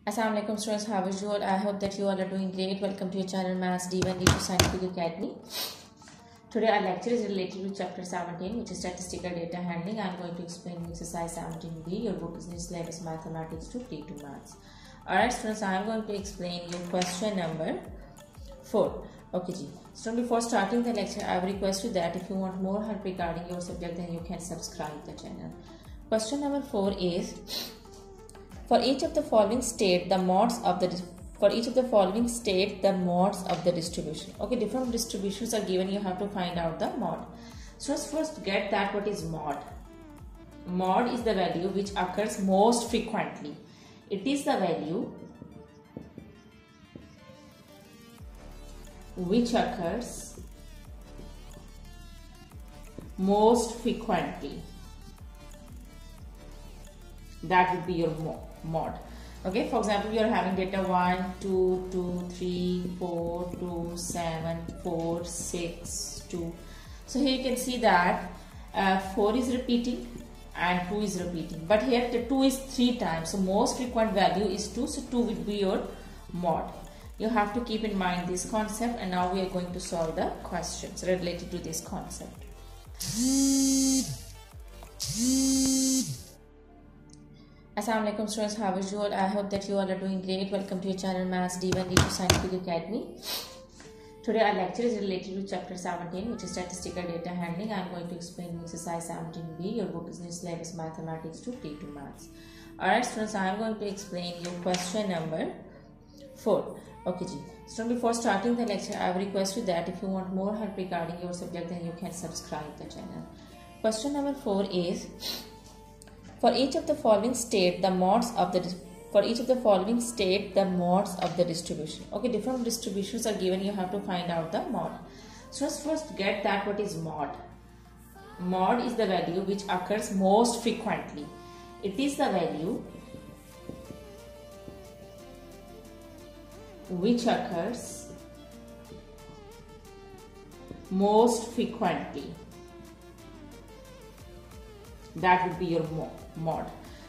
Assalamu alaikum students, how is you all? I hope that you all are doing great. Welcome to your channel Maths D1 D2 Scientific Academy. Today our lecture is related to chapter 17, which is statistical data handling. I am going to explain exercise 17b. Your book is in syllabus mathematics to T2 maths. Alright students, I am going to explain you question number 4. Okay ji. So before starting the lecture, I will request you that if you want more help regarding your subject, then you can subscribe the channel. Question number 4 is, for each of the following state the modes of the distribution. Okay, different distributions are given. You have to find out the mode. So let's first get that what is mode. Mode is the value which occurs most frequently. It is the value which occurs most frequently. That would be your mode. Okay, for example, you are having data 1, 2, 2, 3, 4, 2, 7, 4, 6, 2. So here you can see that 4 is repeating and 2 is repeating. But here the 2 is 3 times. So most frequent value is 2. So 2 will be your mode. You have to keep in mind this concept, and now we are going to solve the questions related to this concept. Assalamu alaikum students, how is you all? I hope that you all are doing great. Welcome to your channel Maths D1 D2 Scientific Academy. Today our lecture is related to chapter 17, which is statistical data handling. I am going to explain exercise 17b. Your book is in syllabus mathematics to T2 maths. Alright students, I am going to explain you question number 4. Okay ji. So before starting the lecture, I will request you that if you want more help regarding your subject, then you can subscribe the channel. Question number 4 is, for each of the following state the modes of the distribution. Okay, different distributions are given. You have to find out the mode. So let's first get that what is mode. Mode is the value which occurs most frequently. It is the value which occurs most frequently. That would be your mode.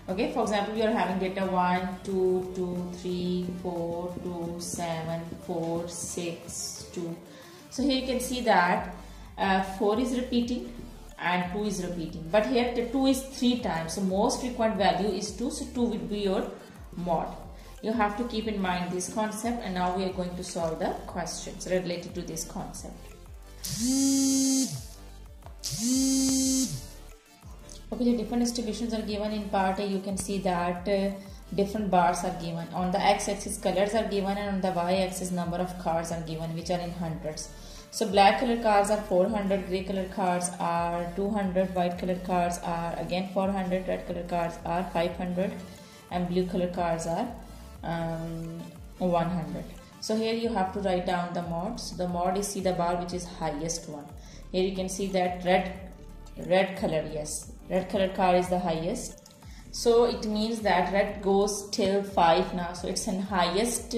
Okay, for example, you are having data 1, 2, 2, 3, 4, 2, 7, 4, 6, 2. So here you can see that 4 is repeating and 2 is repeating. But here the 2 is 3 times. So most frequent value is 2. So 2 will be your mode. You have to keep in mind this concept, and now we are going to solve the questions related to this concept. Okay, the different distributions are given. In part A, you can see that different bars are given. On the x-axis, colors are given, and on the y-axis, number of cards are given, which are in hundreds. So black color cards are 400, grey color cards are 200, white color cards are again 400, red color cards are 500, and blue color cards are 100. So here you have to write down the modes. The mode is, see the bar which is highest one. Here you can see that red color, yes, red color card is the highest. So it means that red goes till 5 now. So it's an highest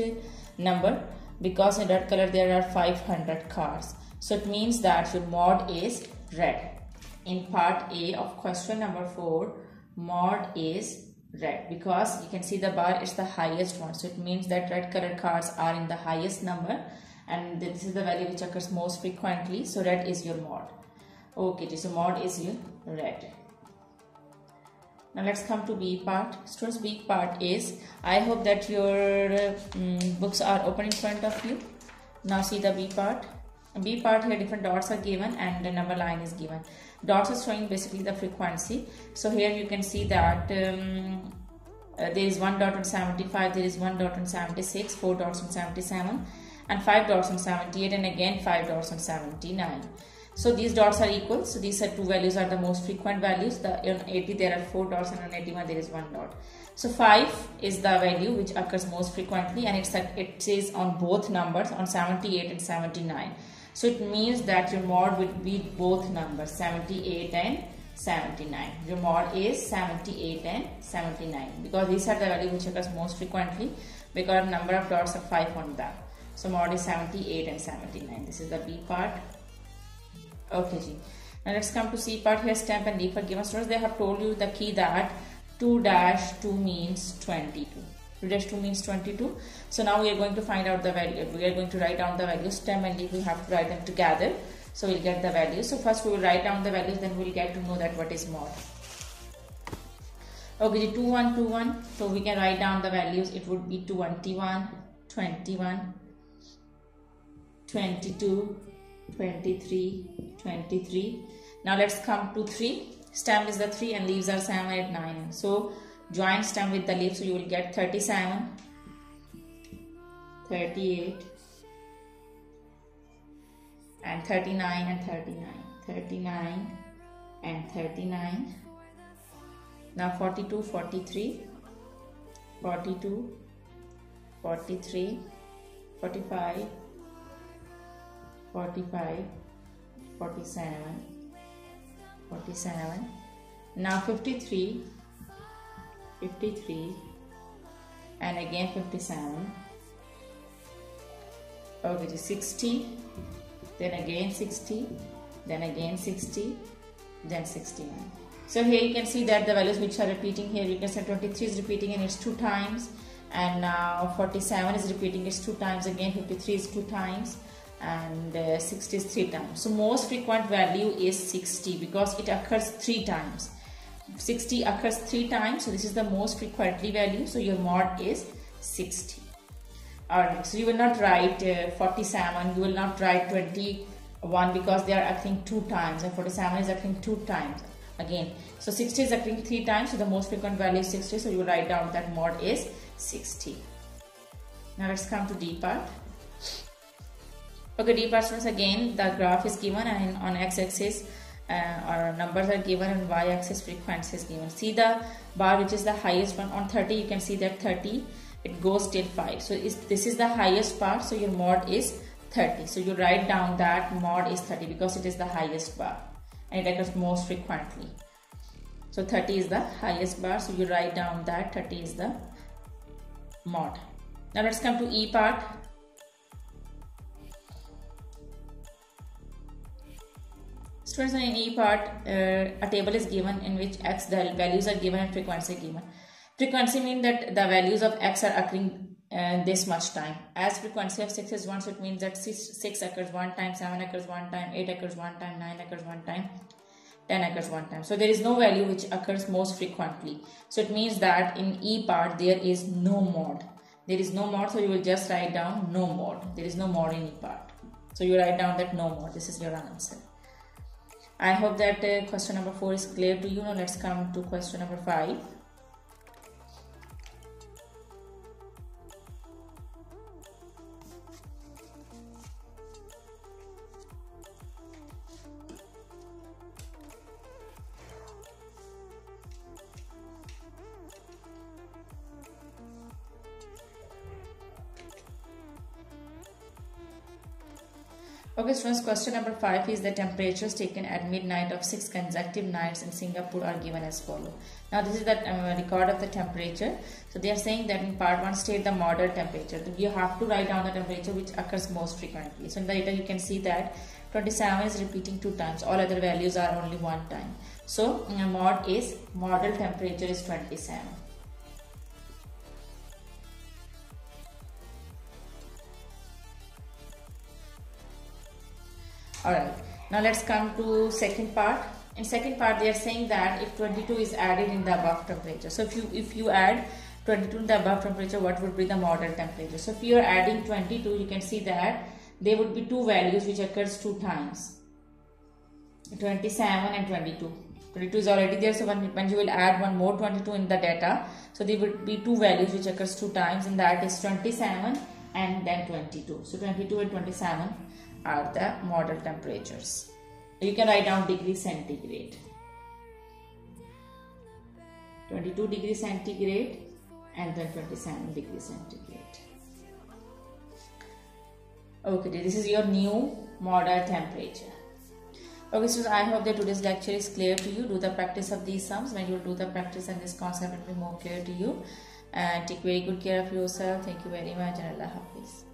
number because in red color there are 500 cards. So it means that your mode is red. In part A of question number 4, mode is red because you can see the bar is the highest one. So it means that red color cards are in the highest number, and this is the value which occurs most frequently. So red is your mode. Okay, so mode is your red. Now let's come to B part. Students, B part is, I hope that your books are open in front of you. Now see the B part. B part, here different dots are given and the number line is given. Dots are showing basically the frequency. So here you can see that there is 1 dot on 75, there is 1 dot on 76, 4 dots on 77, and 5 dots on 78, and again 5 dots on 79. So these dots are equal. So these are two values are the most frequent values. On 80 there are 4 dots, and on 81 there is 1 dot. So 5 is the value which occurs most frequently, and it says on both numbers, on 78 and 79. So it means that your mode will be both numbers, 78 and 79. Your mode is 78 and 79 because these are the value which occurs most frequently because number of dots are 5 on that. So mode is 78 and 79. This is the B part. Okay ji. Now let's come to C part. Here stamp and leaf are given. Students, they have told you the key that 2 dash 2 means 22. 2-2 means 22. So now we are going to find out the value. We are going to write down the values. Stem and leaf, we have to write them together. So we'll get the values. So first we will write down the values, then we'll get to know that what is mod. Okay, 2 1 2 1. So we can write down the values. It would be 21 21 22 23 23. Now let's come to 3. Stem is the 3 and leaves are 7 8 9. So join stem with the leaf, so you will get 37 38 and 39 and 39 39 and 39. Now 42 43 42 43 45 45 47 47. Now 53 53 and again 57. Okay, 60, then again 60, then again 60, then 69. So here you can see that the values which are repeating here, you can say 23 is repeating and it's 2 times, and now 47 is repeating it's 2 times, again 53 is 2 times, and 60 is 3 times. So most frequent value is 60 because it occurs 3 times. 60 occurs 3 times, so this is the most frequently value, so your mod is 60. Alright, so you will not write 47, you will not write 21 because they are occurring 2 times, and 47 is occurring 2 times again. So 60 is occurring 3 times, so the most frequent value is 60, so you will write down that mod is 60. Now let's come to D part. Okay, D part students, again the graph is given and on x-axis or numbers are given and y-axis frequency is given. See the bar which is the highest one on 30, you can see that 30 it goes till 5. So this is the highest part, so your mod is 30. So you write down that mod is 30 because it is the highest bar and it occurs most frequently. So 30 is the highest bar, so you write down that 30 is the mod. Now let's come to E part. Students, in E part, a table is given in which x, the values are given and frequency given. Frequency means that the values of x are occurring this much time. As frequency of 6 is 1, so it means that 6 occurs 1 time, 7 occurs 1 time, 8 occurs 1 time, 9 occurs 1 time, 10 occurs 1 time. So there is no value which occurs most frequently. So it means that in E part there is no mod. There is no mod, so you will just write down no mod. There is no mod in E part. So you write down that no mod. This is your answer. I hope that question number 4 is clear to you. Now let's come to question number 5. Okay students, question number 5 is the temperatures taken at midnight of 6 consecutive nights in Singapore are given as follow. Now this is the record of the temperature. So they are saying that in part 1 state the moderate temperature. You have to write down the temperature which occurs most frequently. So in the data you can see that 27 is repeating 2 times. All other values are only 1 time. So model temperature is 27. Alright, now let's come to second part. In second part they are saying that if 22 is added in the above temperature. So if you add 22 in the above temperature, what would be the model temperature? So if you are adding 22, you can see that there would be 2 values which occurs 2 times. 27 and 22. 22 is already there, so when you will add one more 22 in the data, so there would be 2 values which occurs 2 times, and that is 27 and then 22. So 22 and 27 are the model temperatures. You can write down degrees centigrade. 22 degrees centigrade and then 27 degrees centigrade. Okay, this is your new model temperature. Okay, so I hope that today's lecture is clear to you. Do the practice of these sums. When you do the practice and this concept will be more clear to you. And take very good care of yourself. Thank you very much and Allah Hafiz.